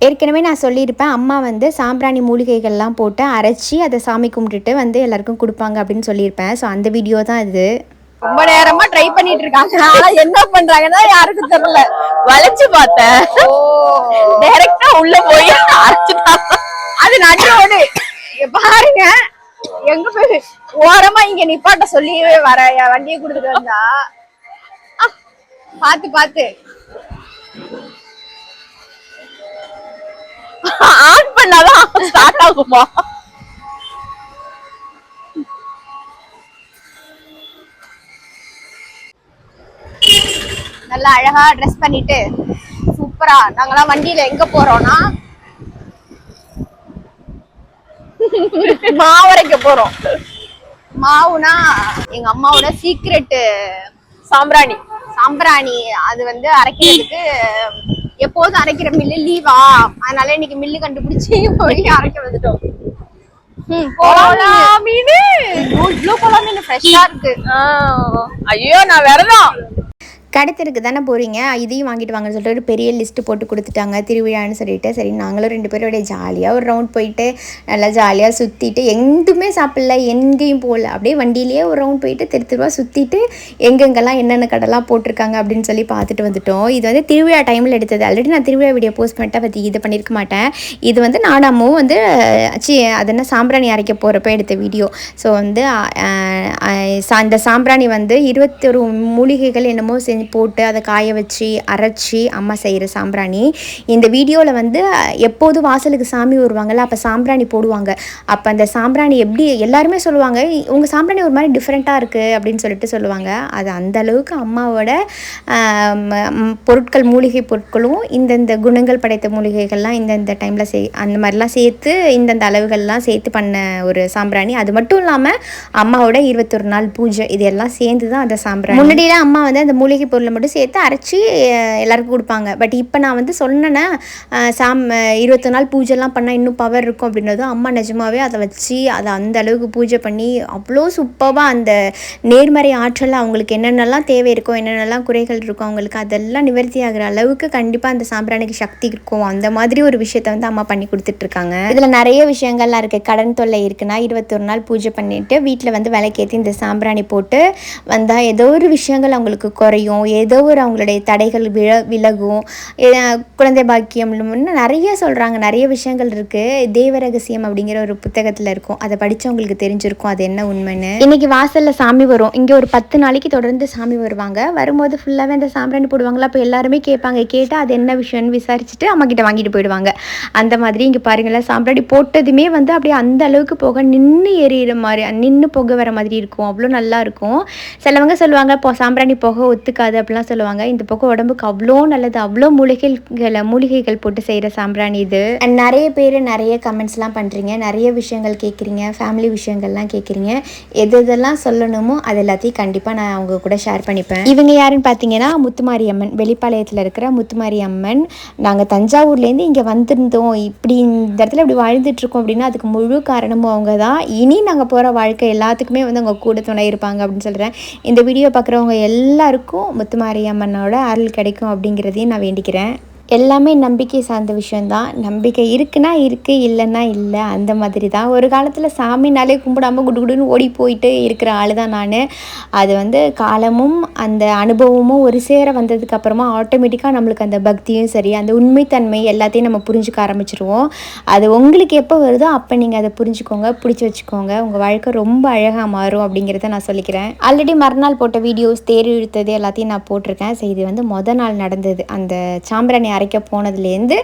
ஏற்கனவே நான் சொல்லியிருப்பேன், அம்மா வந்து சாம்பிராணி மூலிகைகள்லாம் போட்டு அரைச்சி அதை சாமி கும்பிட்டுட்டு வந்து எல்லாருக்கும் கொடுப்பாங்க அப்படின்னு சொல்லியிருப்பேன். ஸோ அந்த வீடியோ தான் இது. ரொம்ப நேரமா ட்ரை பண்ணிட்டு இருக்காங்க. ஆனா என்ன பண்றாங்கன்னா யாருக்கும் தெரியல. வளைச்சு பார்த்தேன், டைரக்டா உள்ள போய் அரைச்சுட்டாங்க. அது நடுவோடு பாருங்க, எங்க போய் ஓரமா இங்க நிப்பாட்ட சொல்லியே வர வண்டியை கொடுத்துட்டு வந்தா பாத்து பாத்து ஆன் பண்ணாதான் ஸ்டார்ட் ஆகுமா? நல்லா அழகா ட்ரெஸ் பண்ணிட்டு சூப்பரா நாங்கெல்லாம் வண்டியில எங்க போறோம்னா மாவரைக்க போறோம். மாவுனா எங்க அம்மாவோட சீக்ரெட் சாம்பிராணி. அது வந்து அரைக்கிறதுக்கு எப்போதும் அரைக்கிற மில்லு லீவா, அதனால இன்னைக்கு மில்லு கண்டுபிடிச்சி போய் அரைக்க வந்துட்டோம். மீன் இவ்வளவு போலா மீன் ஃப்ரெஷ்ஷா இருக்கு. ஐயோ நான் விரதம். கடத்திற்கு தானே போகிறீங்க, இதையும் வாங்கிட்டு வாங்கன்னு சொல்லிட்டு ஒரு பெரிய லிஸ்ட்டு போட்டு கொடுத்துட்டாங்க திருவிழான்னு சொல்லிட்டு. சரி நாங்களும் 2 பேரும் அப்படியே ஜாலியாக ஒரு ரவுண்ட் போயிட்டு நல்லா ஜாலியாக சுற்றிட்டு எங்குமே சாப்பிடல, எங்கேயும் போகல, அப்படியே வண்டியிலேயே ஒரு ரவுண்ட் போயிட்டு தெருவா சுற்றிட்டு எங்கெங்கெல்லாம் என்னென்ன கடைலாம் போட்டிருக்காங்க அப்படின்னு சொல்லி பார்த்துட்டு வந்துட்டோம். இது வந்து திருவிழா டைமில் எடுத்தது. ஆல்ரெடி நான் திருவிழா வீடியோ போஸ்ட் பண்ணிட்டேன், பற்றி இது பண்ணியிருக்க மாட்டேன். இது வந்து நாடாமும் வந்து அது என்ன சாம்பிராணி அரைக்க போகிறப்ப எடுத்த வீடியோ. ஸோ வந்து அந்த சாம்பிராணி வந்து 21 மூலிகைகள் என்னமோ செஞ்சு போட்டு அதை காய வச்சு அரைச்சி அம்மா செய்கிற சாம்பிராணி. இந்த வீடியோவில் வந்து எப்போதும் வாசலுக்கு சாமி வருவாங்கள்ல, அப்போ சாம்பிராணி போடுவாங்க. அப்போ அந்த சாம்பிராணி எப்படி எல்லாருமே சொல்லுவாங்க, உங்கள் சாம்பிராணி ஒரு மாதிரி டிஃப்ரெண்ட்டாக இருக்குது அப்படின்னு சொல்லிட்டு சொல்லுவாங்க. அது அந்த அளவுக்கு அம்மாவோட பொருட்கள், மூலிகை பொருட்களும் இந்தந்த குணங்கள் படைத்த மூலிகைகள்லாம் இந்தந்த டைமில் அந்த மாதிரிலாம் சேர்த்து இந்தந்த அளவுகள்லாம் சேர்த்து பண்ண ஒரு சாம்பிராணி. அது மட்டும் இல்லாமல் அம்மாவோட 21 நாள் பூஜை, இதெல்லாம் சேர்ந்து தான் அந்த சாம்பிராணி. முன்னாடியெல்லாம் அம்மா வந்து அந்த மூலிகை பொருளை மட்டும் சேர்த்து அரைச்சி எல்லாருக்கும் கொடுப்பாங்க. பட் இப்போ நான் வந்து சொன்னேன்னா 21 நாள் பூஜைலாம் பண்ணால் இன்னும் பவர் இருக்கும் அப்படின்றது. அம்மா நிஜமாவே அதை வச்சு அதை அந்த அளவுக்கு பூஜை பண்ணி அவ்வளோ சூப்பராக அந்த நேர்மறை ஆற்றல் அவங்களுக்கு என்னென்னலாம் தேவை இருக்கும், என்னென்னலாம் குறைகள் இருக்கும் அவங்களுக்கு அதெல்லாம் நிவர்த்தி ஆகிற அளவுக்கு கண்டிப்பாக அந்த சாம்பிராணிக்கு சக்தி இருக்கும். அந்த மாதிரி ஒரு விஷயத்தை வந்து அம்மா பண்ணி கொடுத்துட்ருக்காங்க. இதில் நிறைய விஷயங்கள்லாம் இருக்குது. கடன் தொல்லை இருக்குன்னா 21 நாள் பூஜை பண்ணிவிட்டு வீட்டில் வந்து விளக்கேற்றி இந்த சாம்பிராணி போட்டு வந்தால் ஏதோ ஒரு விஷயங்கள் அவங்களுக்கு குறையும், ஏதோ ஒரு அவங்களுடைய தடைகள் விலகும், குழந்தை பாக்கியம், நிறைய சொல்கிறாங்க. நிறைய விஷயங்கள் இருக்குது. தேவ ரகசியம் அப்படிங்கிற ஒரு புத்தகத்தில் இருக்கும், அதை படித்தவங்களுக்கு தெரிஞ்சிருக்கும் அது என்ன உண்மைன்னு. இன்றைக்கி வாசலில் சாமி வரும். இங்கே ஒரு 10 நாளைக்கு தொடர்ந்து சாமி வருவாங்க. வரும்போது ஃபுல்லாகவே அந்த சாம்பிராணி போடுவாங்களா, அப்போ எல்லாருமே கேட்பாங்க. கேட்டால் அது என்ன விஷயம்னு விசாரிச்சுட்டு அம்மாக்கிட்ட வாங்கிட்டு போயிடுவாங்க. அந்த மாதிரி இங்கே பாருங்களேன், சாம்பிராணி போட்டதுமே வந்து அப்படியே அந்த அளவுக்கு போக நின்று எரியிற மாதிரி, நின்று புகை வர மாதிரி இருக்கும். அவ்வளோ நல்லா இருக்கும். சிலவங்க சொல்லுவாங்க சாம்பிராணி புகை ஒத்துக்காது அப்படிலாம் சொல்லுவாங்க. இந்த பக்கம் உடம்புக்கு அவ்வளோ நல்லது, அவ்வளோ மூலிகைகள் போட்டு செய்கிற சாம்பிராணி இது. அண்ட் நிறைய பேர் நிறைய கமெண்ட்ஸ்லாம் பண்ணுறீங்க, நிறைய விஷயங்கள் கேட்குறீங்க, ஃபேமிலி விஷயங்கள்லாம் கேட்குறீங்க. எதெல்லாம் சொல்லணுமோ அது எல்லாத்தையும் கண்டிப்பாக நான் அவங்க கூட ஷேர் பண்ணிப்பேன். இவங்க யாருன்னு பார்த்தீங்கன்னா முத்துமாரி அம்மன், வெளிப்பாளையத்தில் இருக்கிற முத்துமாரி அம்மன். நாங்கள் தஞ்சாவூர்லேருந்து இங்கே வந்திருந்தோம், இப்படி இந்த இடத்துல இப்படி வாழ்ந்துட்டுருக்கோம் அப்படின்னா அதுக்கு முழு காரணமும் அவங்க தான். இனி நாங்கள் போகிற வாழ்க்கை எல்லாத்துக்குமே வந்து அவங்க கூட துணை இருப்பாங்க அப்படின்னு சொல்கிறேன். இந்த வீடியோ பார்க்குறவங்க எல்லாருக்கும் முத்துமாரி அம்மனோட அருள் கிடைக்கும் அப்படிங்கிறதையும் நான் வேண்டிக்கிறேன். எல்லாமே நம்பிக்கை சார்ந்த விஷயந்தான். நம்பிக்கை இருக்குன்னா இருக்குது, இல்லைன்னா இல்லை, அந்த மாதிரி தான். ஒரு காலத்தில் சாமினாலே கும்பிடாமல் குடுகுடுன்னு ஓடி போயிட்டு இருக்கிற ஆள் தான் நான். அது வந்து காலமும் அந்த அனுபவமும் ஒரு சேர வந்ததுக்கப்புறமா ஆட்டோமேட்டிக்காக நம்மளுக்கு அந்த பக்தியும் சரி, அந்த உண்மைத்தன்மை எல்லாத்தையும் நம்ம புரிஞ்சுக்க ஆரம்பிச்சிருவோம். அது உங்களுக்கு எப்போ வருதோ அப்போ நீங்கள் அதை புரிஞ்சுக்கோங்க, பிடிச்சி வச்சுக்கோங்க. உங்கள் வாழ்க்கை ரொம்ப அழகாக மாறும் அப்படிங்கிறத நான் சொல்லிக்கிறேன். ஆல்ரெடி மறுநாள் போட்ட வீடியோஸ், தேர் இழுத்தது எல்லாத்தையும் நான் போட்டிருக்கேன். ஸோ இது வந்து மொதல் நாள் நடந்தது. அந்த சாம்பிராணி அரைக்க போனதுலேருந்து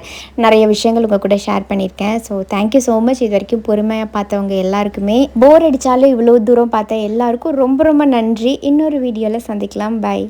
நிறைய விஷயங்கள் உங்கள் கூட ஷேர் பண்ணியிருக்கேன். So thank you so much. இது வரைக்கும் பொறுமையாக பார்த்தவங்க எல்லாருக்குமே, போர் அடித்தாலும் இவ்வளோ தூரம் பார்த்த எல்லாருக்கும் ரொம்ப ரொம்ப நன்றி. இன்னொரு வீடியோவில் சந்திக்கலாம். பை.